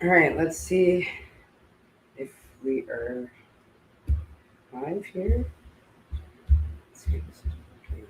All right, let's see if we are live here. Let's see if this is working.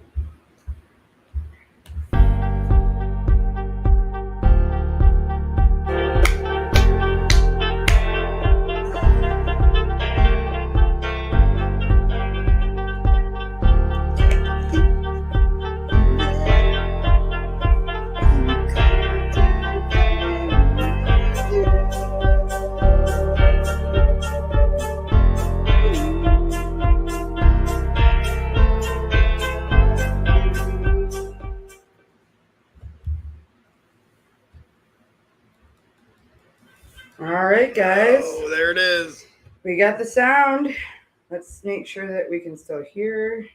All right, guys. Oh, there it is. We got the sound. Let's make sure that we can still hear.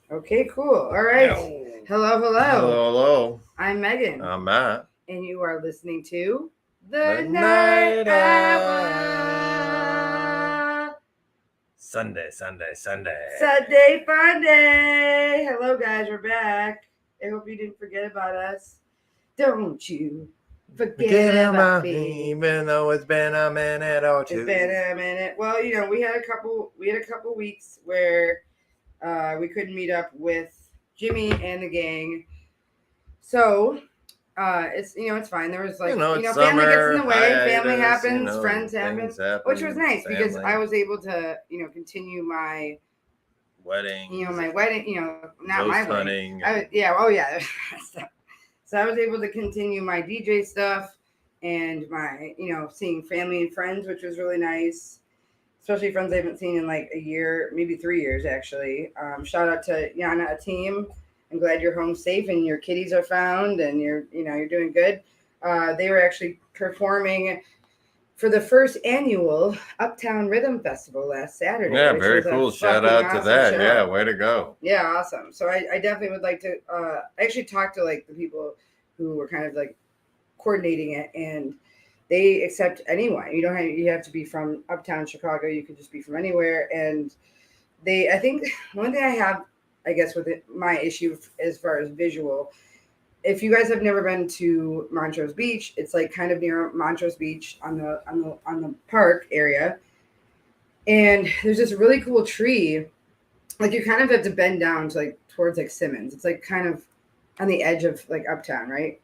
Okay, cool. All right. No. Hello, hello. Hello. I'm Megan. I'm Matt. And you are listening to The Night Night Hour. Sunday. Sunday Funday. Hello, guys. We're back. I hope you didn't forget about us. Don't you forget about me. Even though it's been a minute or two. It's been a minute. Well, you know, we had a couple weeks where we couldn't meet up with Jimmy and the gang. So it's it's fine. There was like family gets in the way, family happens, friends happen, which was nice because I was able to continue my wedding. My wedding. Not my hunting. wedding. So I was able to continue my DJ stuff and my seeing family and friends, which was really nice. Especially friends I haven't seen in like a year, maybe 3 years actually. Shout out to Yana, a team. I'm glad you're home safe and your kitties are found and you're doing good. They were actually performing for the first annual Uptown Rhythm Festival last Saturday. Yeah, very cool. Shout out to that. Show. Yeah, way to go. Yeah, awesome. So I definitely would like to I actually talked to like the people who were kind of like coordinating it, and they accept anyone. You have to be from Uptown Chicago. You could just be from anywhere. And I think one thing I have, I guess, with my issue as far as visual, if you guys have never been to Montrose Beach, it's like kind of near Montrose Beach on the park area, and there's this really cool tree. Like you kind of have to bend down to like towards like Simmons. It's like kind of on the edge of like Uptown, right?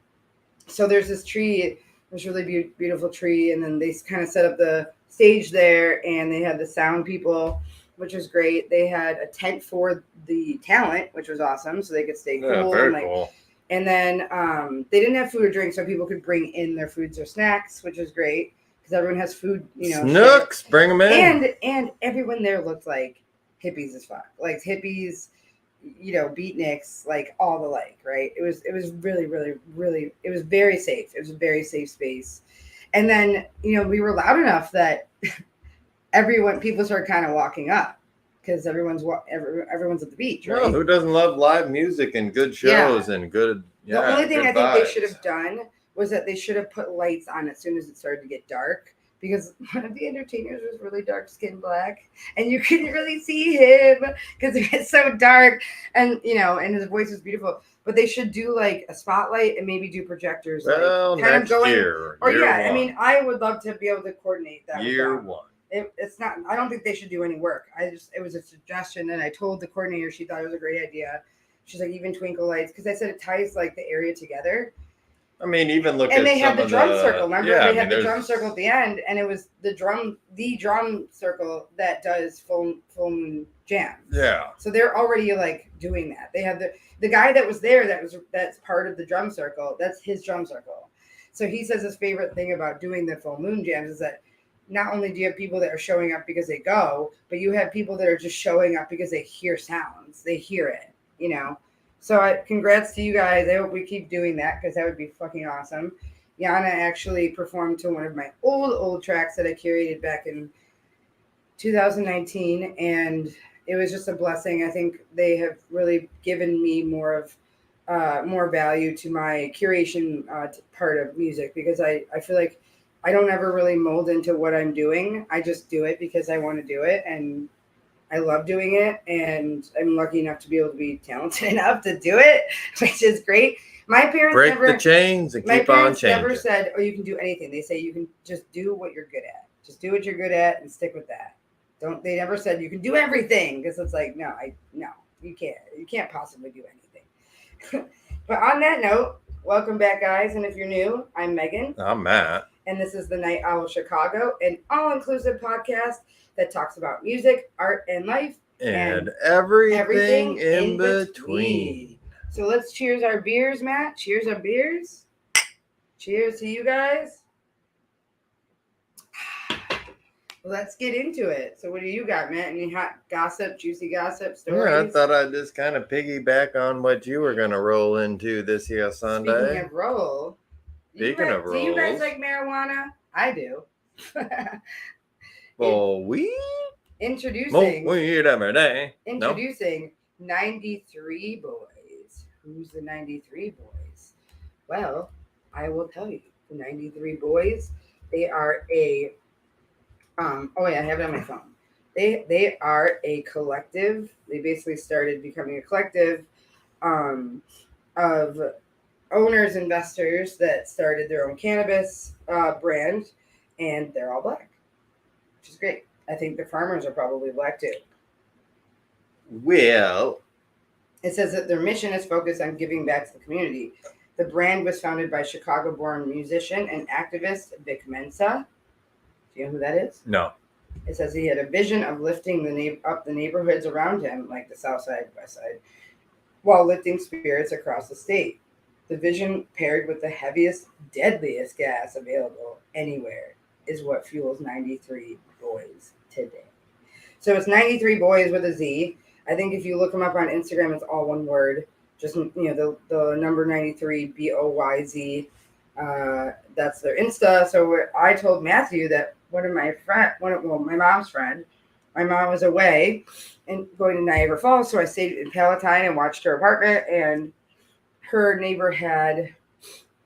So there's this tree, this really beautiful tree, and then they kind of set up the stage there, and they had the sound people, which was great. They had a tent for the talent, which was awesome, so they could stay cool. Yeah, very cool. And then they didn't have food or drink, so people could bring in their foods or snacks, which was great because everyone has food. Snooks, bring them in. And everyone there looked like hippies as fuck, like hippies. Beatniks, like all the like, right? It was really, really, really, it was very safe. It was a very safe space. And then, we were loud enough that people started kind of walking up because everyone's at the beach, right? Well, who doesn't love live music and good shows and good, the only thing I think they should have done was that they should have put lights on as soon as it started to get dark. Because one of the entertainers was really dark-skinned black, and you couldn't really see him because it was so dark, and and his voice was beautiful. But they should do like a spotlight and maybe do projectors, well, like kind of going. Year one. I mean, I would love to be able to coordinate that. Year one. It's not. I don't think they should do any work. It was a suggestion, and I told the coordinator she thought it was a great idea. She's like, even twinkle lights, because I said it ties like the area together. I mean, even look and at they had the drum circle. Remember, they had the there's... drum circle at the end, and it was the drum circle that does full moon jams. Yeah. So they're already like doing that. They have the guy that was there that's part of the drum circle. That's his drum circle. So he says his favorite thing about doing the full moon jams is that not only do you have people that are showing up because they go, but you have people that are just showing up because they hear sounds. They hear it. So congrats to you guys. I hope we keep doing that because that would be fucking awesome. Yana actually performed to one of my old tracks that I curated back in 2019, and it was just a blessing. I think they have really given me more value to my curation part of music because I feel like I don't ever really mold into what I'm doing. I just do it because I want to do it, and I love doing it, and I'm lucky enough to be able to be talented enough to do it, which is great. My parents Break never the chains and My keep on parents changing. never said, "Oh, you can do anything." They say you can just do what you're good at. Just do what you're good at and stick with that. Don't they never said you can do everything, because it's like no, you can't. You can't possibly do anything. But on that note, welcome back, guys. And if you're new, I'm Megan, I'm Matt. and this is the Night Owl Chicago, an all-inclusive podcast that talks about music, art, and life, And everything in between. between. So let's cheers our beers, Matt. Cheers our beers. Cheers to you guys. Let's get into it. So what do you got, Matt? Any hot gossip, juicy gossip stories? Yeah, I thought I'd just kind of piggyback on what you were going to roll into this here Sunday. Speaking of roll. Do you guys rolls. like marijuana? I do. For weed? Introducing Smoke weed every day. Introducing 93 Boys. Who's the 93 Boys? Well, I will tell you. The 93 Boys, they are a oh yeah, I have it on my phone. They are a collective. They basically started becoming a collective of owners, investors that started their own cannabis brand, and they're all black, which is great. I think the farmers are probably black too. Well, it says that their mission is focused on giving back to the community. The brand was founded by Chicago-born musician and activist Vic Mensa. Do you know who that is? No. It says he had a vision of lifting up the neighborhoods around him, like the South Side, West Side, while lifting spirits across the state. The vision, paired with the heaviest, deadliest gas available anywhere, is what fuels 93 Boys today. So it's 93 Boys with a Z. I think if you look them up on Instagram, it's all one word. Just, the number 93, BOYZ. That's their Insta. So I told Matthew that my mom's friend, my mom was away and going to Niagara Falls. So I stayed in Palatine and watched her apartment, and her neighbor had,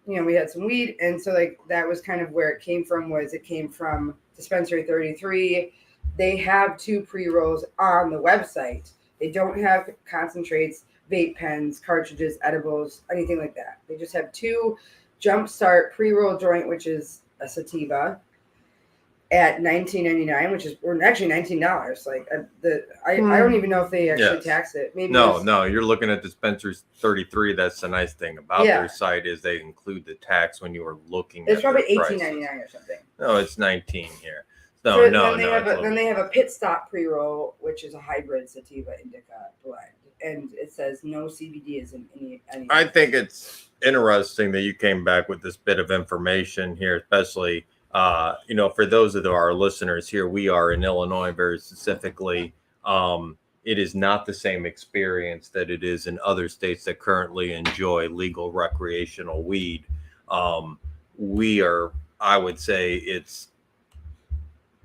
we had some weed. And so that was kind of where it came from. It came from Dispensary 33. They have 2 pre-rolls on the website. They don't have concentrates, vape pens, cartridges, edibles, anything like that. They just have 2 Jumpstart pre-roll joint, which is a sativa, at $19.99, which is, or actually $19. I don't even know if they actually tax it. Maybe no, you're looking at Dispensary 33. That's the nice thing about their site, is they include the tax when you are looking. It's probably $18.99 or something. No, it's 19 here. Then they have a Pit Stop pre-roll, which is a hybrid sativa indica blend, and it says no CBD is in any. I think it's interesting that you came back with this bit of information here, especially for those of our listeners here. We are in Illinois, very specifically. It is not the same experience that it is in other states that currently enjoy legal recreational weed. I would say it's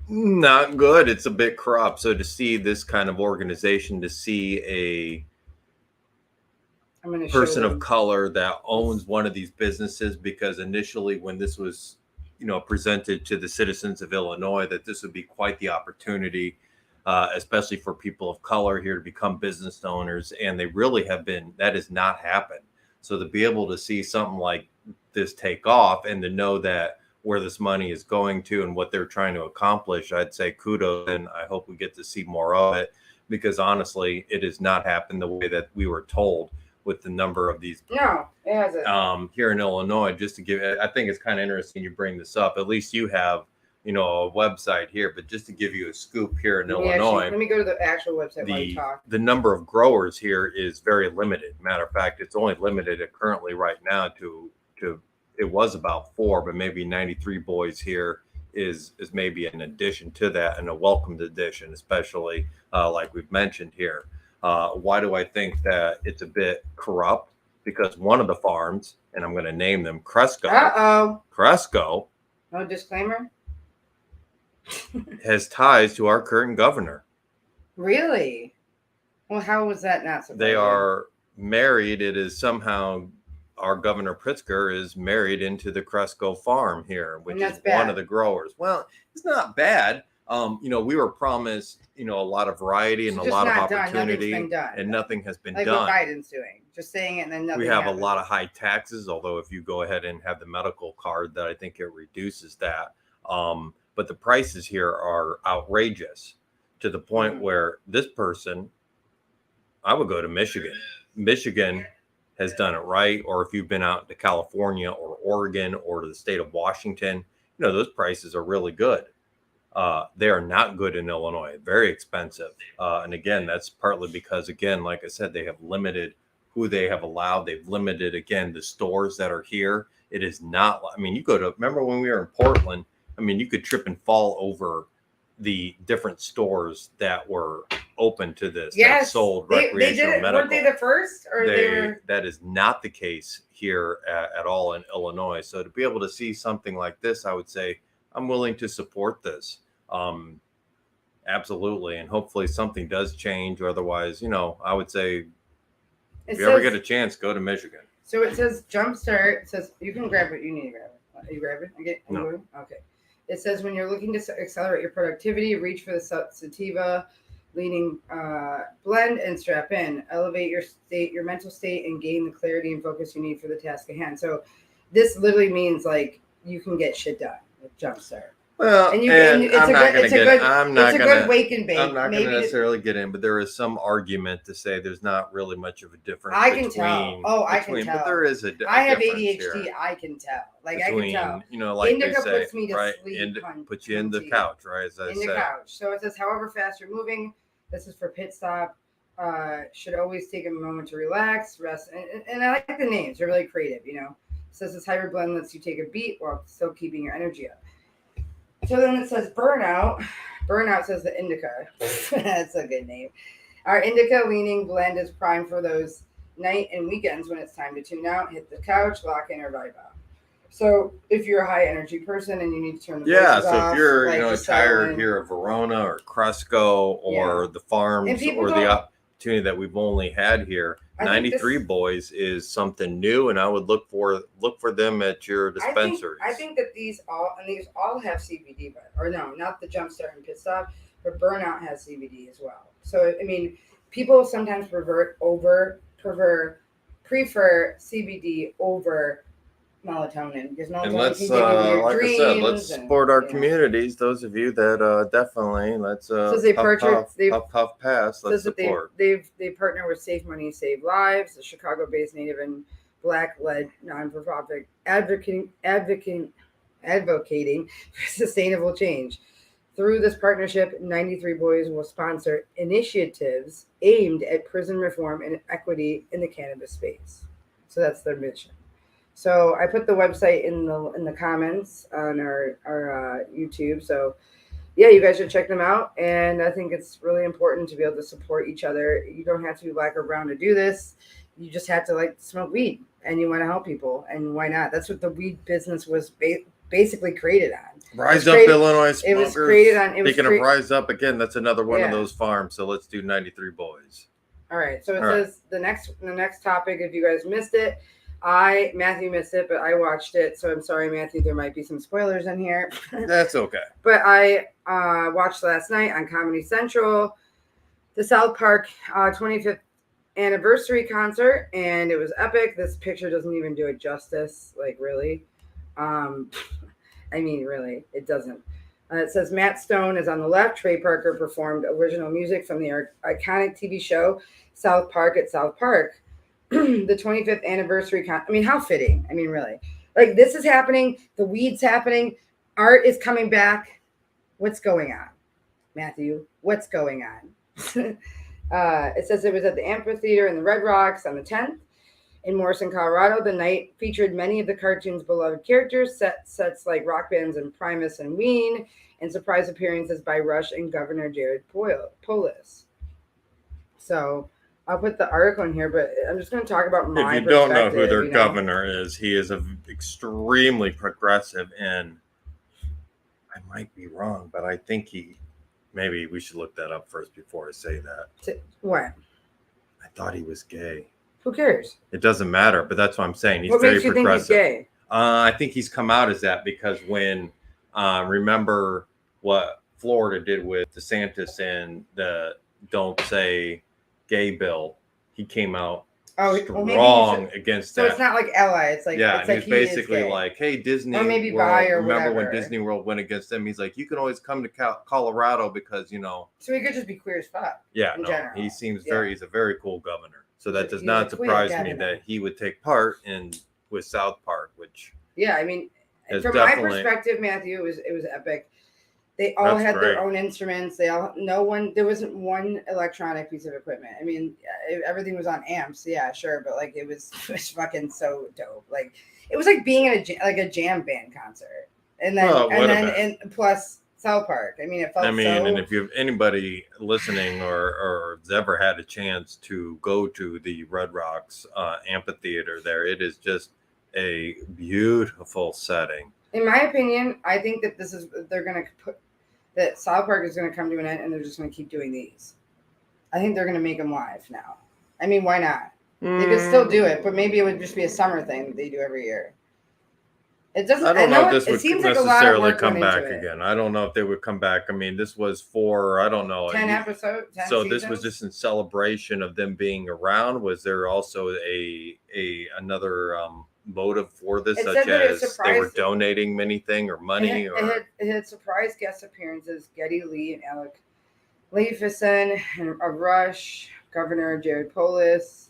not good. It's a bit corrupt. So to see this kind of organization, to see a person of color that owns one of these businesses, because initially when this was, presented to the citizens of Illinois, that this would be quite the opportunity, especially for people of color here, to become business owners. And they really have been, that has not happened. So to be able to see something like this take off, and to know that where this money is going to and what they're trying to accomplish, I'd say kudos, and I hope we get to see more of it, because honestly, it has not happened the way that we were told with the number of these. No, it hasn't. Here in Illinois, just to give, I think it's kind of interesting you bring this up. At least you have, a website here, but just to give you a scoop here in Illinois. Let me go to the actual website while you talk. The number of growers here is very limited. Matter of fact, it's only limited currently right now to it was about 4, but maybe 93 Boys here is maybe an addition to that, and a welcomed addition, especially like we've mentioned here. Why do I think that it's a bit corrupt? Because one of the farms, and I'm going to name them, Cresco. No disclaimer. Has ties to our current governor. Really? Well, how was that not surprising? They are married. It is somehow, our Governor Pritzker is married into the Cresco farm here, which is one of the growers. Well, it's not bad, We were promised, a lot of variety and It's a just lot of not done. Nothing's opportunity, been done. and nothing has been Like what done. Biden's doing, just saying it and then nothing. We have happens. a lot of high taxes, although if you go ahead and have the medical card, that I think it reduces that. But the prices here are outrageous to the point where this person, I would go to Michigan. Michigan has done it right. Or if you've been out to California or Oregon or to the state of Washington, those prices are really good. They are not good in Illinois, very expensive. And again, that's partly because, again, like I said, they have limited who they have allowed. They've limited, again, the stores that are here. It is not, you remember when we were in Portland, you could trip and fall over the different stores that were open to this, that sold recreational they did it. medical. Weren't they the first? Or they were... That is not the case here at all in Illinois. So to be able to see something like this, I would say I'm willing to support this. Absolutely. And hopefully something does change. Or otherwise, I would say if you ever get a chance, go to Michigan. So it says Jumpstart. It says you can grab what you need to grab it. Are you grabbing it? No. Okay. It says when you're looking to accelerate your productivity, reach for the sativa leaning blend and strap in. Elevate your mental state, and gain the clarity and focus you need for the task at hand. So this literally means like you can get shit done with Jumpstart. Well, and it's a good wake and bake. I'm not going to necessarily get in, but there is some argument to say there's not really much of a difference. I can tell. I can tell. But there is a I have ADHD. Here. I can tell. I can tell. Like Indica they say, puts me to right? sleep. Put you in the couch, right? As I in the couch. So it says, however fast you're moving, this is for pit stop. Should always take a moment to relax, rest, and I like the names. They're really creative. It says this hybrid blend lets you take a beat while still keeping your energy up. So then it says burnout. Burnout says the indica. That's a good name. Our indica leaning blend is prime for those night and weekends when it's time to tune out, hit the couch, lock in, or vibe out. So if you're a high energy person and you need to turn the voices off, if you're tired here of Verona or Cresco or the farms or the opportunity that we've only had here, 93 Boys is something new, and I would look for them at your dispensaries. I think that these all have CBD, or no, not the Jumpstart and Pit Stop, but Burnout has CBD as well. So people sometimes prefer CBD over melatonin because melatonin and let's can give you like dreams. I said, let's support our communities. Those of you that definitely let's puff pass. Let's support. They partner with Safe Money Save Lives, a Chicago-based Native and Black-led non-for-profit advocating for sustainable change. Through this partnership, 93 Boys will sponsor initiatives aimed at prison reform and equity in the cannabis space. So that's their mission. So I put the website in the comments on our YouTube. So yeah, you guys should check them out. And I think it's really important to be able to support each other. You don't have to be black or brown to do this. You just have to smoke weed and you want to help people. And why not? That's what the weed business was basically created on. Rise Up Illinois Smokers. It was created on. Speaking of Rise Up, again, that's another one of those farms. So let's do 93 Boys. All right. So it says the next topic, if you guys missed it, Matthew missed it, but I watched it. So I'm sorry, Matthew, there might be some spoilers in here. That's okay. But I watched last night on Comedy Central the South Park 25th anniversary concert, and it was epic. This picture doesn't even do it justice. Really. Really, it doesn't. It says Matt Stone is on the left. Trey Parker performed original music from the iconic TV show South Park at South Park. The 25th anniversary. How fitting. Really. This is happening. The weed's happening. Art is coming back. What's going on, Matthew? What's going on? It says it was at the amphitheater in the Red Rocks on the 10th. In Morrison, Colorado, the night featured many of the cartoon's beloved characters, sets like rock bands and Primus and Ween, and surprise appearances by Rush and Governor Jared Polis. So I'll put the article in here, but I'm just going to talk about my perspective. If you don't know who their governor is, he is extremely progressive, and I might be wrong, but I think maybe we should look that up first before I say that. What? I thought he was gay. Who cares? It doesn't matter, but that's what I'm saying. He's what very makes you progressive. Think he's gay? I think he's come out as that because when, remember what Florida did with DeSantis and the "Don't Say Gay" bill. He came out strong against so that. it's not like ally. It's like Yeah, it's and like he's basically like, "Hey, Disney or maybe World, bi or remember whatever. when Disney World went against them?" He's like, "You can always come to Colorado because So he could just be queer as fuck. Yeah, in no, general. he seems he's a very cool governor. So that does He's not a surprise queer me governor. that he would take part in with South Park, which I mean, from my perspective, Matthew, it was epic. They all had their own instruments. There wasn't one electronic piece of equipment. I mean, everything was on amps. Yeah, sure, but like it was fucking so dope. Like it was like being in a jam band concert, and then plus South Park. I mean, it felt. And if you have anybody listening or has ever had a chance to go to the Red Rocks amphitheater there, it is just a beautiful setting. In my opinion, I think that they're going to put that South Park is going to come to an end, and they're just going to keep doing these. I think they're going to make them live now. I mean, why not? They could still do it, but maybe it would just be a summer thing that they do every year. It doesn't. I don't know if this would necessarily come back again. I don't know if they would come back. I mean, this was for 10 episodes. 10 so seasons? This was just in celebration of them being around. Was there also another motive for this, such as they were donating anything or money? It had surprise guest appearances: Geddy Lee and Alec Leifson, and Rush, Governor Jared Polis.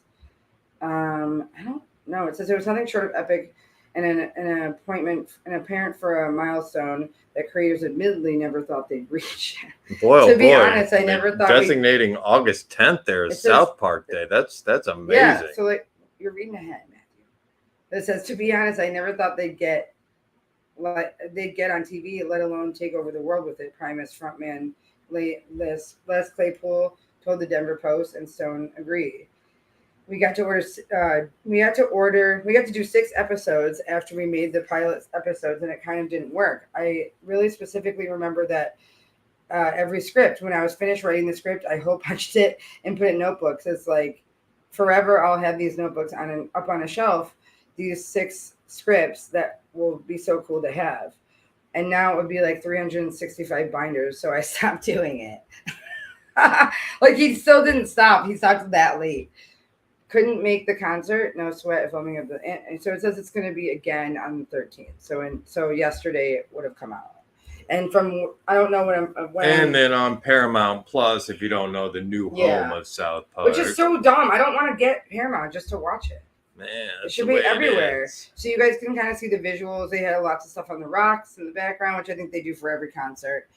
I don't know. It says it was nothing short of epic. And an apparent for a milestone that creators admittedly never thought they'd reach. To be honest, I never thought designating August 10th there as South Park Day. That's amazing. Yeah, so like you're reading ahead, Matthew. It says, to be honest, I never thought they'd get on TV, let alone take over the world with it. Primus frontman Les Claypool told the Denver Post, and Stone agreed. We got to do 6 episodes after we made the pilot episodes, and it kind of didn't work. I really specifically remember that every script, when I was finished writing the script, I hole punched it and put it in notebooks. It's like forever I'll have these notebooks up on a shelf, these 6 scripts that will be so cool to have. And now it would be like 365 binders, so I stopped doing it. Like he still didn't stop. He stopped that late. Couldn't make the concert. No sweat. Filming of and so it says it's going to be again on the 13th. So yesterday it would have come out. And from I don't know then on Paramount Plus, if you don't know, the new home of South Park, which is so dumb. I don't want to get Paramount just to watch it. Man, it should be everywhere. So you guys can kind of see the visuals. They had lots of stuff on the rocks in the background, which I think they do for every concert.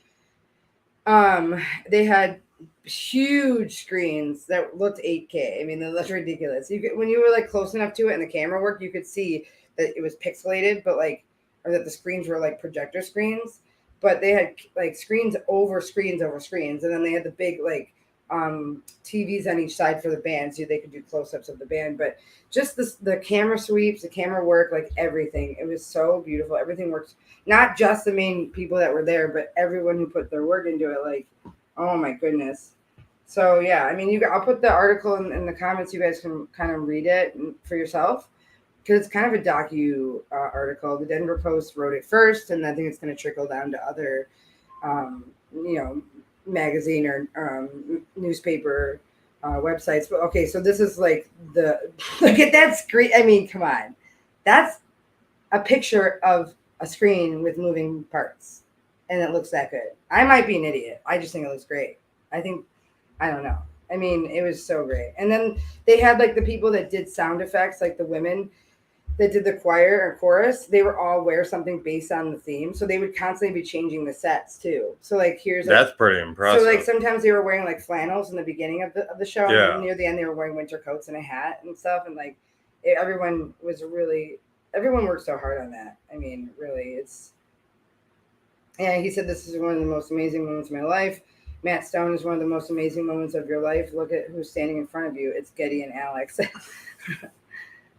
They had huge screens that looked 8K. I mean, that's ridiculous. When you were like close enough to it and the camera worked, you could see that it was pixelated, or that the screens were like projector screens. But they had like screens over screens over screens, and then they had the big like TVs on each side for the band, so they could do close-ups of the band. But just the camera sweeps, the camera work, like everything, it was so beautiful. Everything worked. Not just the main people that were there, but everyone who put their work into it. Like, oh my goodness. So yeah, I mean, I'll put the article in the comments. You guys can kind of read it for yourself, because it's kind of a docu article. The Denver Post wrote it first, and I think it's going to trickle down to other, magazine or newspaper websites. But okay, so this is like look at that screen. I mean, come on, that's a picture of a screen with moving parts, and it looks that good. I might be an idiot. I just think it looks great. I don't know. I mean, it was so great. And then they had like the people that did sound effects, like the women that did the choir or chorus. They were all wear something based on the theme, so they would constantly be changing the sets too. So like that's pretty impressive. So like sometimes they were wearing like flannels in the beginning of the show, and near the end they were wearing winter coats and a hat and stuff. And like everyone worked so hard on that. I mean, really, he said this is one of the most amazing moments of my life. Matt Stone is one of the most amazing moments of your life. Look at who's standing in front of you. It's Geddy and Alex.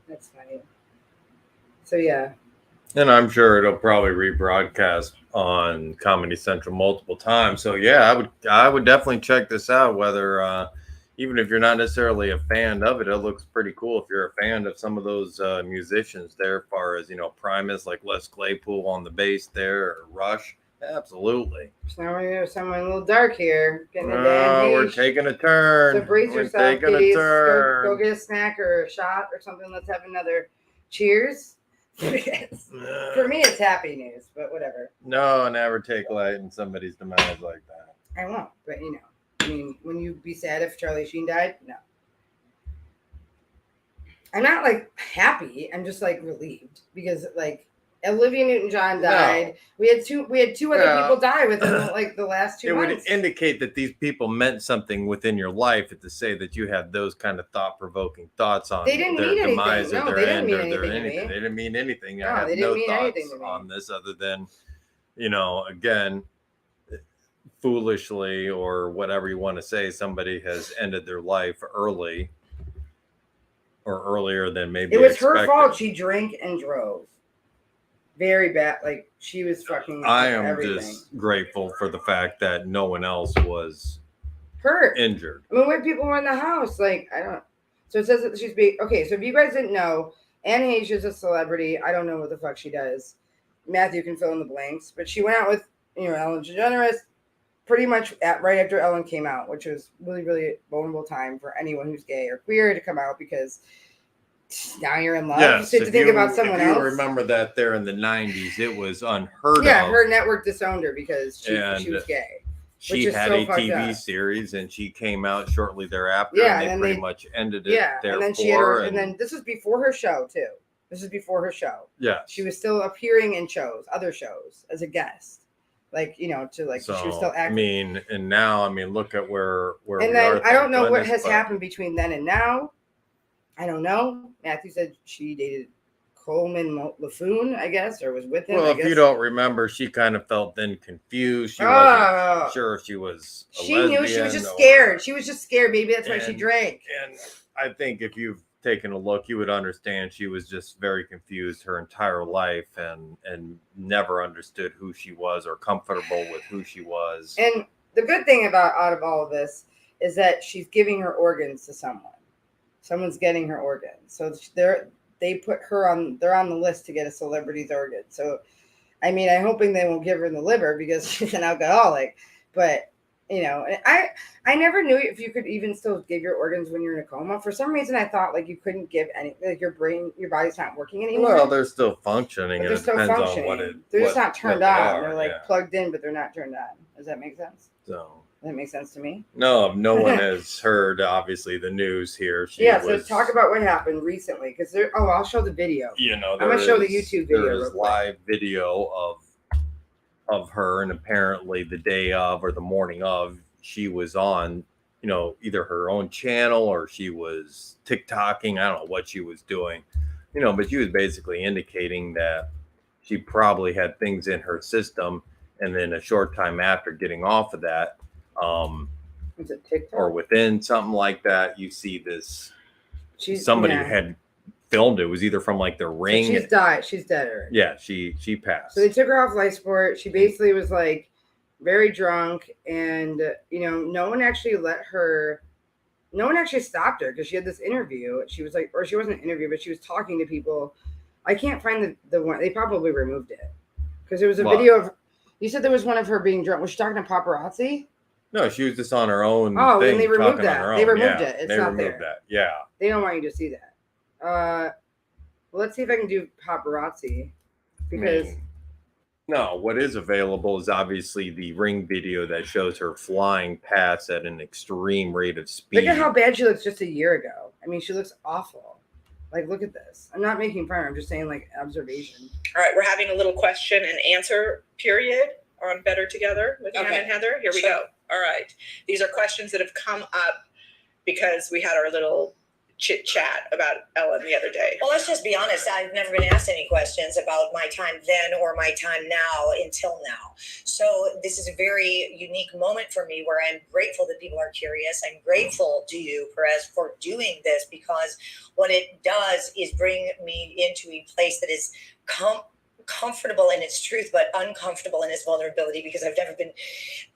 That's funny. So yeah. And I'm sure it'll probably rebroadcast on Comedy Central multiple times. So yeah, I would definitely check this out. Whether even if you're not necessarily a fan of it, it looks pretty cool. If you're a fan of some of those musicians there, as far as Primus, like Les Claypool on the bass there, or Rush. Absolutely. So now we have someone a little dark here. Getting into We're taking a turn. So brace We're yourself, taking a kiddies. turn. Go get a snack or a shot or something. Let's have another cheers. For me, it's happy news, but whatever. No, never take light in somebody's demise like that. I won't, but you know, I mean, when you be sad if Charlie Sheen died, no. I'm not like happy. I'm just like relieved because like Olivia Newton-John died. No. We had two other people die within like the last 2 months. It would indicate that these people meant something within your life. To say that you had those kind of thought-provoking thoughts on their demise or their end or their anything. They didn't mean anything. I have no thoughts on this other than, you know, again, foolishly or whatever you want to say, somebody has ended their life early or earlier than maybe it was expected. Her fault. She drank and drove. Very bad. Like she was fucking. I am just grateful for the fact that no one else was hurt, injured. I mean, when people were in the house, like I don't. So it says that she's okay. So if you guys didn't know, Anne Heche is a celebrity. I don't know what the fuck she does. Matthew can fill in the blanks, but she went out with Ellen DeGeneres, pretty much right after Ellen came out, which was really really vulnerable time for anyone who's gay or queer to come out because. Now you're in love. Yes, to think about someone else. You remember that there in the 90s, it was unheard of. Yeah, her network disowned her because she was gay. She had a TV series, and she came out shortly thereafter. Yeah, and they pretty much ended it. Yeah, and then she had and then this was before her show too. This is before her show. Yeah, she was still appearing in other shows as a guest. Like she was still acting. And now look at where. And then I don't know what has happened between then and now. I don't know. Matthew said she dated Coleman LaFoon, I guess, or was with him. Well, if you don't remember, she kind of felt then confused. She wasn't sure if she was a lesbian. She knew she was just scared. She was just scared. Maybe that's why she drank. And I think if you've taken a look, you would understand she was just very confused her entire life and never understood who she was or comfortable with who she was. And the good thing out of all of this is that she's giving her organs to someone. Someone's getting her organs. So they put her they're on the list to get a celebrity's organ. So, I'm hoping they won't give her the liver because she's an alcoholic. But, I never knew if you could even still give your organs when you're in a coma. For some reason, I thought like you couldn't give any, like your body's not working anymore. Well, they're still functioning. They're still functioning. They're just not turned on. They're like plugged in, but they're not turned on. Does that make sense? So. That makes sense to me. No one has heard, obviously, the news here. So talk about what happened recently. Because I'll show the video. I'm going to show the YouTube video. There is live video of her, and apparently the day of or the morning of, she was on, either her own channel or she was TikToking. I don't know what she was doing, but she was basically indicating that she probably had things in her system. And then a short time after getting off of that, is it TikTok? Or within something like that, you see this. Somebody had filmed it. It was either from like the Ring. So she's died. She's dead already. Yeah, she passed. So they took her off life support. She basically was like very drunk, and no one actually stopped her because she had this interview. She was like, or she wasn't an interview, but she was talking to people. I can't find the one. They probably removed it because there was a video of. You said there was one of her being drunk. Was she talking to paparazzi? No, she was just on her own. Oh, and they removed that. They removed it. It's not there. That. Yeah. They don't want you to see that. Well, let's see if I can do paparazzi. Because. No, what is available is obviously the Ring video that shows her flying past at an extreme rate of speed. Look at how bad she looks just a year ago. She looks awful. Like, look at this. I'm not making fun. I'm just saying, like, observation. All right, we're having a little question and answer period on Better Together with Ann and Heather. Here we go. All right. These are questions that have come up because we had our little chit chat about Ellen the other day. Well, let's just be honest. I've never been asked any questions about my time then or my time now until now. So this is a very unique moment for me where I'm grateful that people are curious. I'm grateful to you, Perez, for doing this because what it does is bring me into a place that is comfortable in its truth, but uncomfortable in its vulnerability because I've never been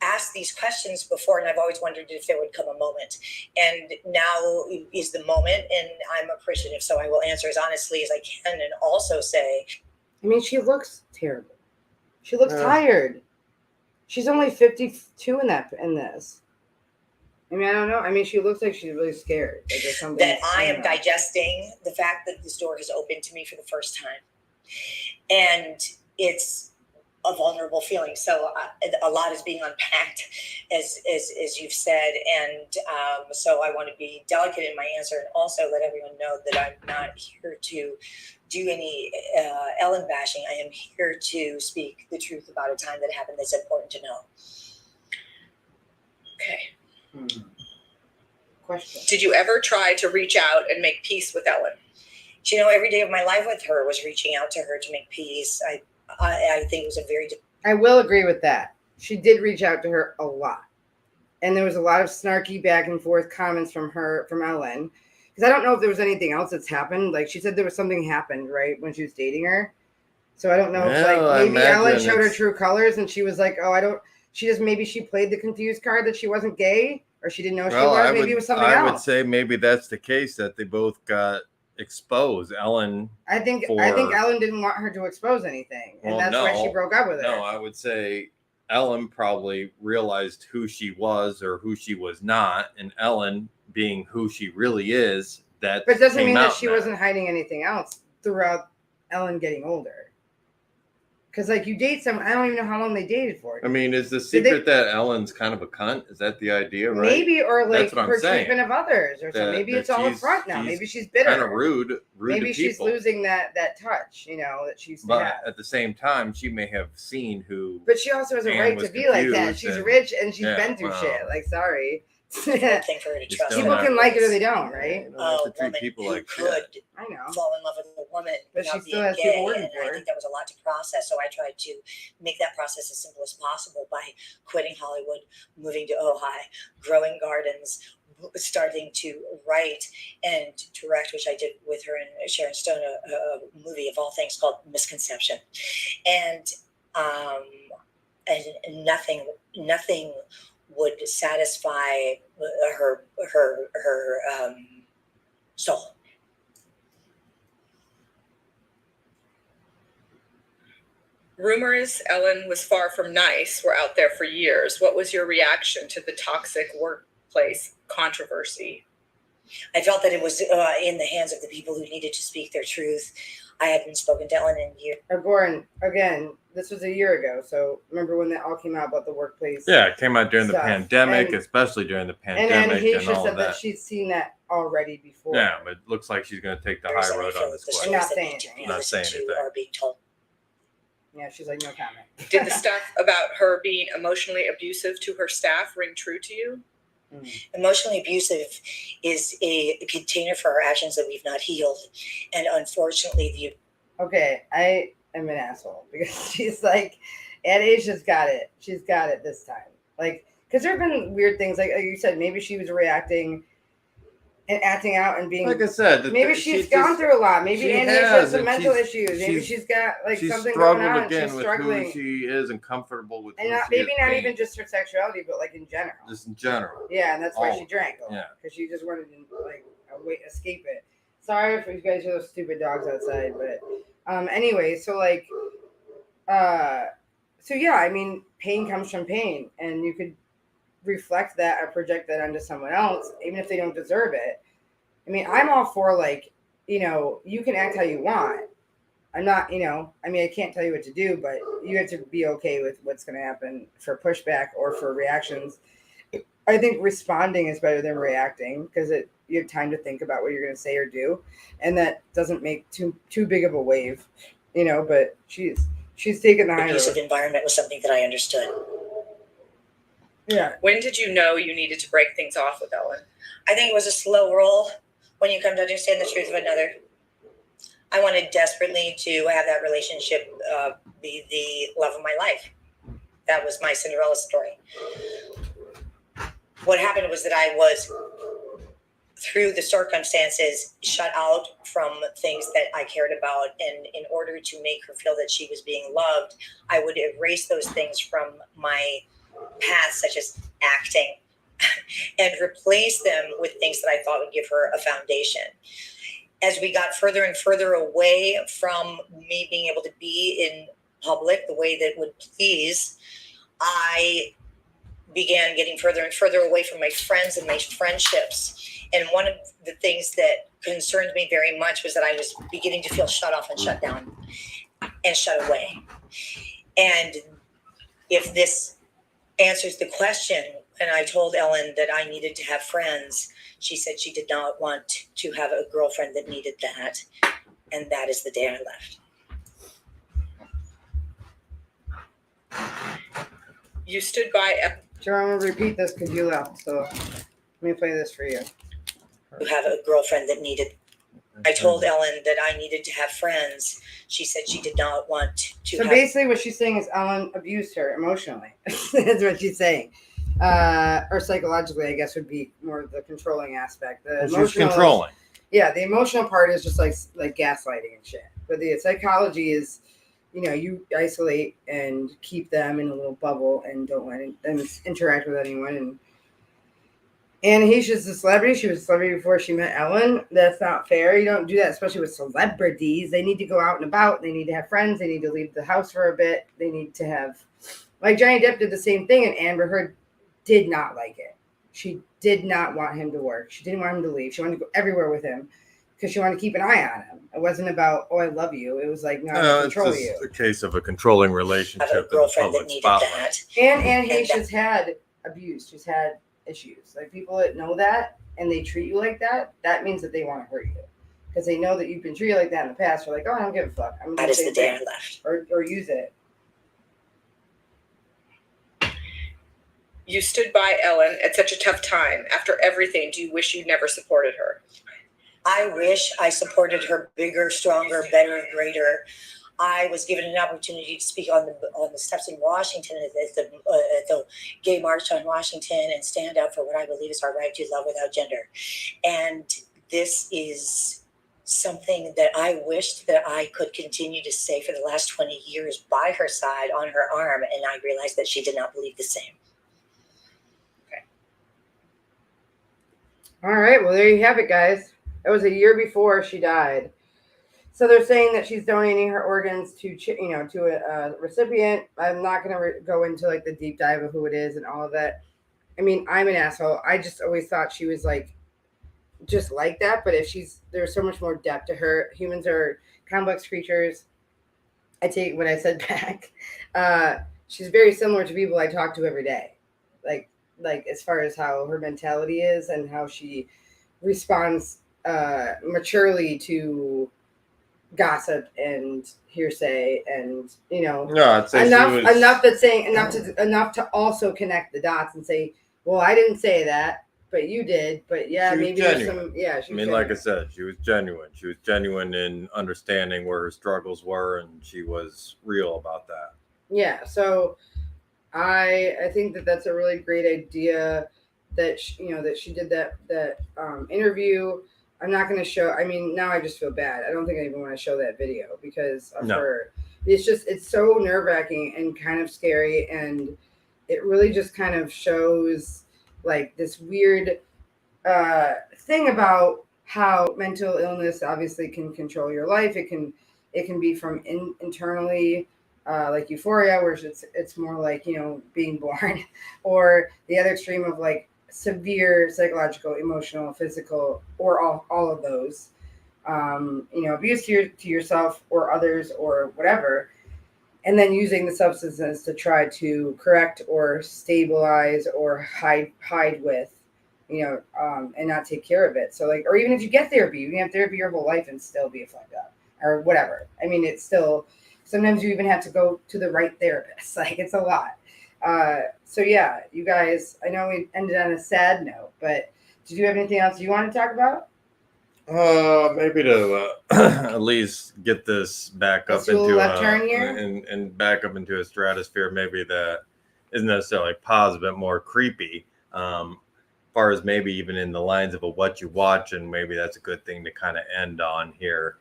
asked these questions before. And I've always wondered if there would come a moment. And now is the moment, and I'm appreciative. So I will answer as honestly as I can and also say. She looks terrible. She looks tired. She's only 52 in this. I mean, I don't know. I mean, she looks like she's really scared. Like there's something That I am her. digesting the fact that this door has opened to me for the first time. And it's a vulnerable feeling. So a lot is being unpacked, as you've said. And so I want to be delicate in my answer and also let everyone know that I'm not here to do any Ellen bashing. I am here to speak the truth about a time that happened that's important to know. Okay. Question. Did you ever try to reach out and make peace with Ellen? You know, every day of my life with her was reaching out to her to make peace. I think it was a very... I will agree with that. She did reach out to her a lot. And there was a lot of snarky back and forth comments from Ellen. Because I don't know if there was anything else that's happened. Like, she said there was something happened, right, when she was dating her. So I don't know if, like, maybe Ellen showed her true colors and she was like, maybe she played the confused card that she wasn't gay or she didn't know she was. Maybe it was something else. I would say maybe that's the case, that they both got exposed. Ellen, I think Ellen didn't want her to expose anything, and that's why she broke up with her. No, I would say Ellen probably realized who she was or who she was not, and Ellen, being who she really is, that. But it doesn't mean that she wasn't hiding anything else throughout Ellen getting older. Because, like, you date someone, I don't even know how long they dated for. I mean, is the secret that Ellen's kind of a cunt? Is that the idea, right? Maybe, or like her treatment of others, or something. Maybe it's all a front now. Maybe she's bitter. Kind of rude. Maybe she's losing that touch, that she used to have. But at the same time, she may have seen who. But she also has a right to be like that. She's rich and she's been through shit. Like, sorry. Thing for her to trust. People can like it or they don't, right? You don't have to treat people like could I know. fall in love with a woman, but she still has gay, people working for her. I think that was a lot to process. So I tried to make that process as simple as possible by quitting Hollywood, moving to Ojai, growing gardens, starting to write and direct, which I did with her and Sharon Stone, a movie of all things called Misconception, and nothing would satisfy her soul. Rumors Ellen was far from nice were out there for years. What was your reaction to the toxic workplace controversy? I felt that it was in the hands of the people who needed to speak their truth. I hadn't spoken to Ellen in years. Gordon, again, this was a year ago. So remember when that all came out about the workplace? Yeah, it came out during the pandemic, especially during the pandemic. And then Heisha said that she'd seen that already before. Yeah, but it looks like she's going to take the high road on this question. Not saying anything. Not saying anything. Are being told. Yeah, she's like, no comment. Did the stuff about her being emotionally abusive to her staff ring true to you? Emotionally abusive is a container for our actions that we've not healed, and unfortunately, okay, I am an asshole because she's like, and Asia's got it. She's got it this time. Like, because there have been weird things, like you said, maybe she was reacting and acting out and being, like I said, maybe she's gone through a lot. Maybe Annie has some mental issues. Maybe she's got like something going on. She's struggling with who she is and comfortable with. And maybe not even just her sexuality, but like in general. Just in general. Yeah, and that's why she drank. Yeah, because she just wanted to like escape it. Sorry if you guys are those stupid dogs outside, but anyway, so like, so yeah, I mean, pain comes from pain, and you could reflect that or project that onto someone else, even if they don't deserve it. I mean, I'm all for like, you can act how you want. I'm not, I mean, I can't tell you what to do, but you have to be okay with what's going to happen for pushback or for reactions. I think responding is better than reacting because you have time to think about what you're going to say or do, and that doesn't make too big of a wave, But she's taken the high road. Abusive environment was something that I understood. Yeah. When did you know you needed to break things off with Ellen? I think it was a slow roll when you come to understand the truth of another. I wanted desperately to have that relationship be the love of my life. That was my Cinderella story. What happened was that I was, through the circumstances, shut out from things that I cared about. And in order to make her feel that she was being loved, I would erase those things from my past, such as acting, and replace them with things that I thought would give her a foundation. As we got further and further away from me being able to be in public the way that would please, I began getting further and further away from my friends and my friendships. And one of the things that concerned me very much was that I was beginning to feel shut off and shut down and shut away. And if this answers the question, and I told Ellen that I needed to have friends, she said she did not want to have a girlfriend that needed that. And that is the day I left. You stood by. Jerome, I'm gonna repeat this because you left. So let me play this for you. To have a girlfriend that needed. I told Ellen that I needed to have friends. She said she did not want to. So basically, what she's saying is Ellen abused her emotionally. That's what she's saying. Or psychologically, I guess would be more the controlling aspect. The She was controlling. Yeah, the emotional part is just like gaslighting and shit. But the psychology is, you isolate and keep them in a little bubble and don't let them interact with anyone. And he's just a celebrity. She was a celebrity before she met Ellen. That's not fair. You don't do that, especially with celebrities. They need to go out and about. They need to have friends. They need to leave the house for a bit. They need to have, like Johnny Depp did the same thing, and Amber Heard did not like it. She did not want him to work. She didn't want him to leave. She wanted to go everywhere with him because she wanted to keep an eye on him. It wasn't about, oh, I love you. It was like, no, I control you. It's a case of a controlling relationship in the public spotlight. And Haitia's had abuse. She's had issues. Like people that know that and they treat you like that, that means that they want to hurt you. Because they know that you've been treated like that in the past. You're like, oh, I don't give a fuck. I'm that is the day I left. Or use it. You stood by Ellen at such a tough time. After everything, do you wish you never supported her? I wish I supported her bigger, stronger, better, greater. I was given an opportunity to speak on the steps in Washington at the Gay March on Washington and stand up for what I believe is our right to love without gender. And this is something that I wished that I could continue to say for the last 20 years by her side, on her arm, and I realized that she did not believe the same. All right. Well, there you have it, guys. That was a year before she died. So they're saying that she's donating her organs to a recipient. I'm not going to go into like the deep dive of who it is and all of that. I mean, I'm an asshole. I just always thought she was like, just like that. But there's so much more depth to her. Humans are complex creatures. I take what I said back. She's very similar to people I talk to every day. Like as far as how her mentality is and how she responds maturely to gossip and hearsay and I'd say enough to also connect the dots and say, well, I didn't say that, but you did. But yeah, maybe there's some. Yeah, she was genuine. Like I said, she was genuine. She was genuine in understanding where her struggles were, and she was real about that. Yeah, so I think that that's a really great idea that she did that interview. I'm not going to show. I mean, now I just feel bad. I don't think I even want to show that video because of her. It's so nerve-wracking and kind of scary, and it really just kind of shows like this weird thing about how mental illness obviously can control your life. It can be from internally. Like euphoria, where it's more like being born, or the other extreme of like severe psychological, emotional, physical, or all of those. Abuse to yourself or others or whatever, and then using the substances to try to correct or stabilize or hide with, and not take care of it. So like, or even if you get therapy, you can have therapy your whole life and still be fucked up or whatever. I mean, it's still. Sometimes you even have to go to the right therapist. Like it's a lot. So yeah, you guys, I know we ended on a sad note, but did you have anything else you want to talk about? Maybe to at least get this back up into and back up into a stratosphere, maybe that isn't necessarily positive, but more creepy. Far as maybe even in the lines of a what you watch, and maybe that's a good thing to kind of end on here.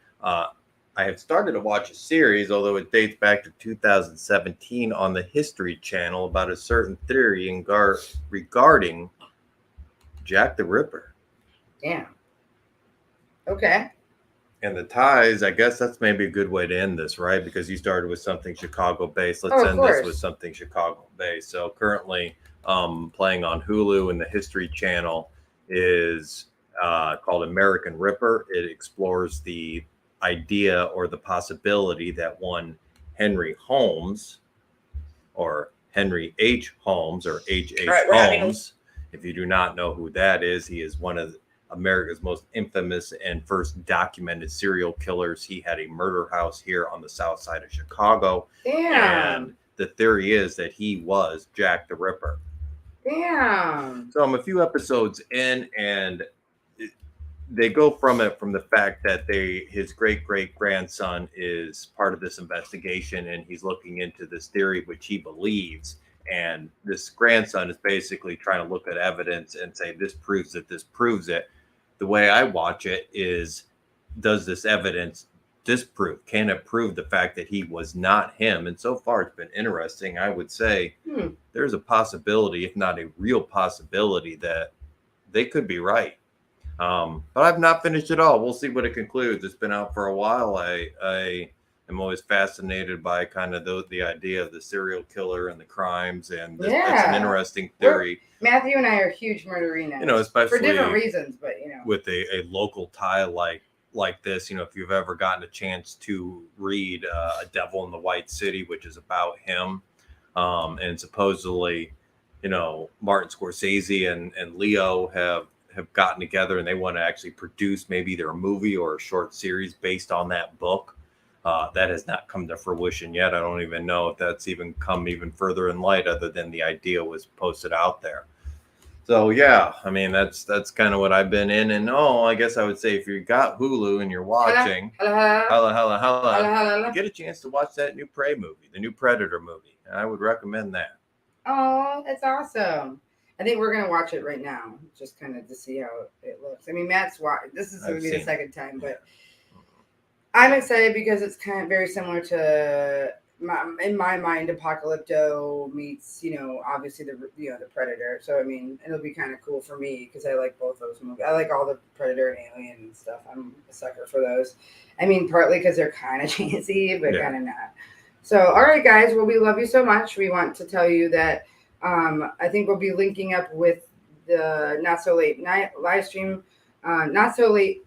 I have started to watch a series, although it dates back to 2017 on the History Channel about a certain theory regarding Jack the Ripper. Damn. Okay. And the ties, I guess that's maybe a good way to end this, right? Because you started with something Chicago based. Let's Oh, of end this with course. something Chicago based. So currently playing on Hulu and the History Channel is called American Ripper. It explores the idea or the possibility that one Henry Holmes or Henry H. Holmes or H.H. All right, we're having a- Holmes. If you do not know who that is, he is one of America's most infamous and first documented serial killers. He had a murder house here on the south side of Chicago. Damn. And the theory is that he was Jack the Ripper. Damn. So I'm a few episodes in, and they go from the fact that his great grandson is part of this investigation, and he's looking into this theory which he believes, and this grandson is basically trying to look at evidence and say this proves it, this proves it. The way I watch it is, does this evidence disprove, can it prove the fact that he was not him? And so far it's been interesting. I would say there's a possibility, if not a real possibility, that they could be right. But I've not finished it all. We'll see what it concludes. It's been out for a while. I am always fascinated by kind of the idea of the serial killer and the crimes, and it's an interesting theory. Matthew and I are huge murderinos. You know, especially for different reasons, but with a local tie like this. You know, if you've ever gotten a chance to read A Devil in the White City, which is about him, and supposedly, you know, Martin Scorsese and Leo have gotten together and they want to actually produce maybe either a movie or a short series based on that book. That has not come to fruition yet. I don't even know if that's even come even further in light, other than the idea was posted out there. So yeah, I mean that's kind of what I've been in. And I guess I would say if you got Hulu and you're watching, get a chance to watch that new Prey movie, the new Predator movie. And I would recommend that. Oh, that's awesome. I think we're gonna watch it right now, just kind of to see how it looks. I mean, Matt's watched. This is gonna be the second time, but I'm excited because it's kind of very similar to, in my mind, Apocalypto meets, obviously the Predator. So I mean, it'll be kind of cool for me because I like both those movies. I like all the Predator and Alien and stuff. I'm a sucker for those. I mean, partly because they're kind of cheesy, but kind of not. So, all right, guys. Well, we love you so much. We want to tell you that. I think we'll be linking up with the Not So Late Night live stream, Not So Late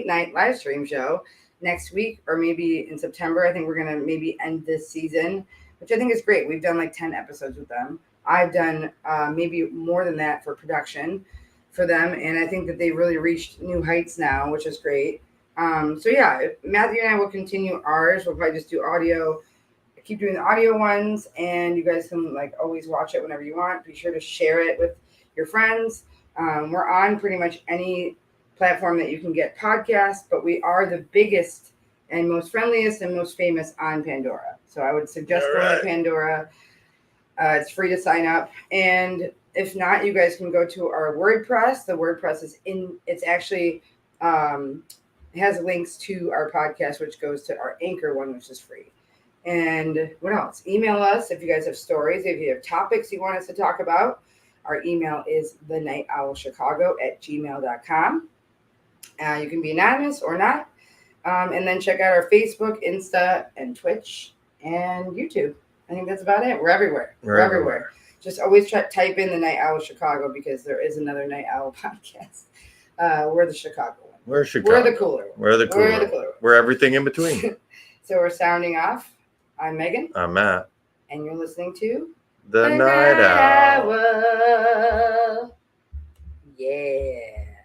Night live stream show next week, or maybe in September. I think we're gonna maybe end this season, which I think is great. We've done like 10 episodes with them. I've done maybe more than that for production for them, and I think that they've really reached new heights now, which is great. So yeah, Matthew and I will continue ours. We'll probably just do audio. Keep doing the audio ones, and you guys can always watch it whenever you want. Be sure to share it with your friends. We're on pretty much any platform that you can get podcasts, but we are the biggest and most friendliest and most famous on Pandora. So I would suggest going to Pandora. It's free to sign up, and if not, you guys can go to our WordPress. The WordPress is it's actually has links to our podcast, which goes to our Anchor one, which is free. And what else? Email us if you guys have stories, if you have topics you want us to talk about. Our email is thenightowl.chicago@gmail.com. You can be anonymous or not. And then check out our Facebook, Insta, and Twitch, and YouTube. I think that's about it. We're everywhere. We're everywhere. Just always type in The Night Owl Chicago, because there is another Night Owl podcast. We're the Chicago one. We're Chicago. We're the cooler. We're the cooler. We're everything in between. So we're sounding off. I'm Megan. I'm Matt. And you're listening to The Night Owl. Yeah.